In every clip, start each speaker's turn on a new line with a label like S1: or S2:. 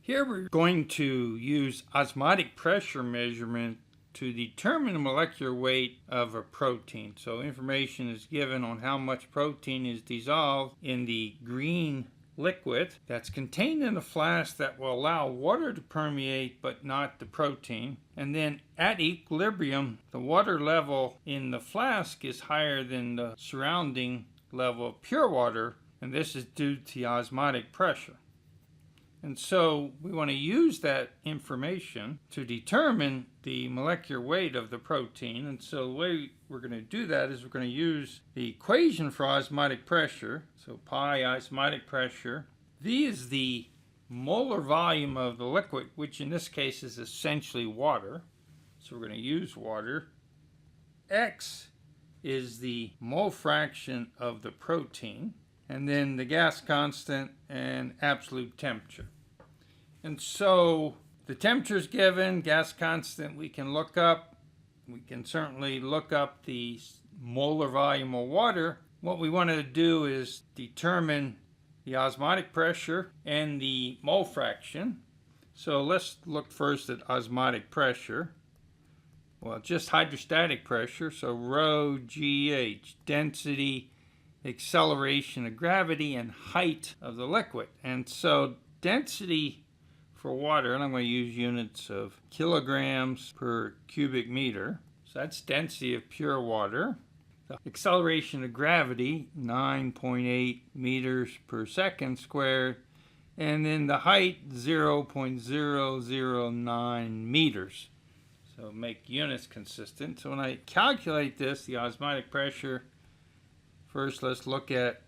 S1: Here we're going to use osmotic pressure measurement to determine the molecular weight of a protein. So information is given on how much protein is dissolved in the green liquid that's contained in a flask that will allow water to permeate but not the protein. And then at equilibrium, the water level in the flask is higher than the surrounding level of pure water, and this is due to osmotic pressure. And so we want to use that information to determine the molecular weight of the protein. And so the way we're going to do that is we're going to use the equation for osmotic pressure. So pi osmotic pressure. V is the molar volume of the liquid, which in this case is essentially water. So we're going to use water. X is the mole fraction of the protein. And then the gas constant and absolute temperature. And so the temperature is given, gas constant we can look up. We can certainly look up the molar volume of water. What we want to do is determine the osmotic pressure and the mole fraction. So let's look first at osmotic pressure. Well, just hydrostatic pressure, so rho GH, density, acceleration of gravity, and height of the liquid. And so density for water, and I'm going to use units of kilograms per cubic meter. So that's density of pure water. The acceleration of gravity, 9.8 meters per second squared. And then the height, 0.009 meters. So make units consistent. So when I calculate this, the osmotic pressure, first let's look at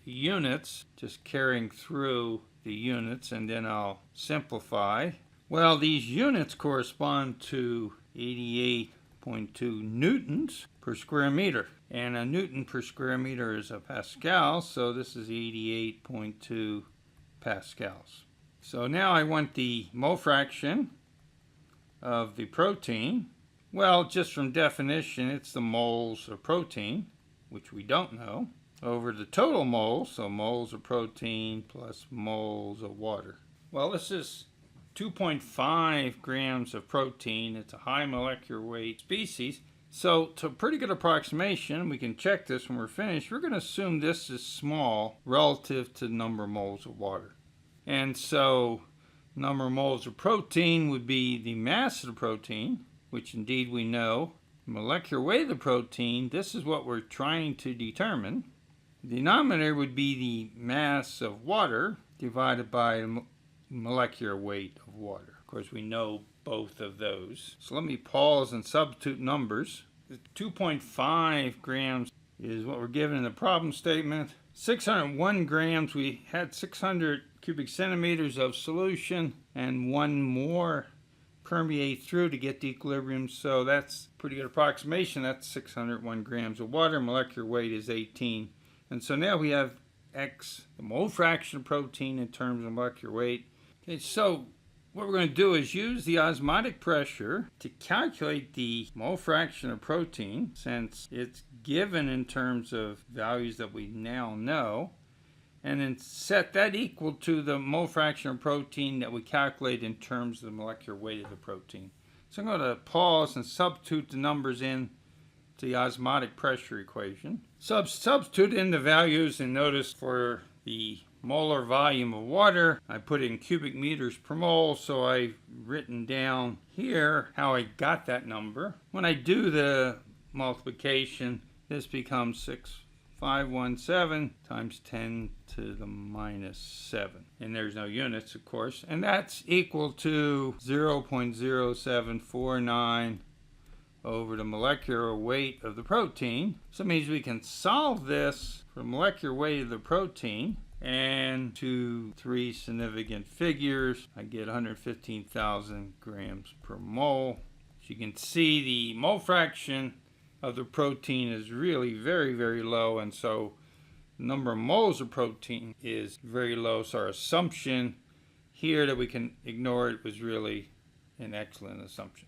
S1: the units, just carrying through the units, and then I'll simplify. Well, these units correspond to 88.2 newtons per square meter. And a newton per square meter is a pascal, so this is 88.2 pascals. So now I want the mole fraction of the protein. Well, just from definition, it's the moles of protein, which we don't know, over the total moles, so moles of protein plus moles of water. Well, this is 2.5 grams of protein. It's a high molecular weight species. So to a pretty good approximation, we can check this when we're finished, we're going to assume this is small relative to the number of moles of water. And so number of moles of protein would be the mass of the protein, which indeed we know. Molecular weight of the protein, this is what we're trying to determine. The denominator would be the mass of water divided by the molecular weight of water. Of course, we know both of those. So let me pause and substitute numbers. The 2.5 grams is what we're given in the problem statement. 601 grams, we had 600 cubic centimeters of solution and one more permeate through to get the equilibrium, so that's a pretty good approximation. That's 601 grams of water. Molecular weight is 18. And so now we have X, the mole fraction of protein in terms of molecular weight. Okay, so what we're going to do is use the osmotic pressure to calculate the mole fraction of protein, since it's given in terms of values that we now know, and then set that equal to the mole fraction of protein that we calculate in terms of the molecular weight of the protein. So I'm going to pause and substitute the numbers in to the osmotic pressure equation. Substitute in the values, and notice for the molar volume of water, I put in cubic meters per mole, so I've written down here how I got that number. When I do the multiplication, this becomes 6,517 times 10 to the minus 7. And there's no units, of course. And that's equal to 0.0749 over the molecular weight of the protein. So it means we can solve this for the molecular weight of the protein, and to three significant figures, I get 115,000 grams per mole. As you can see, the mole fraction of the protein is really very, very low, and so the number of moles of protein is very low. So our assumption here that we can ignore it was really an excellent assumption.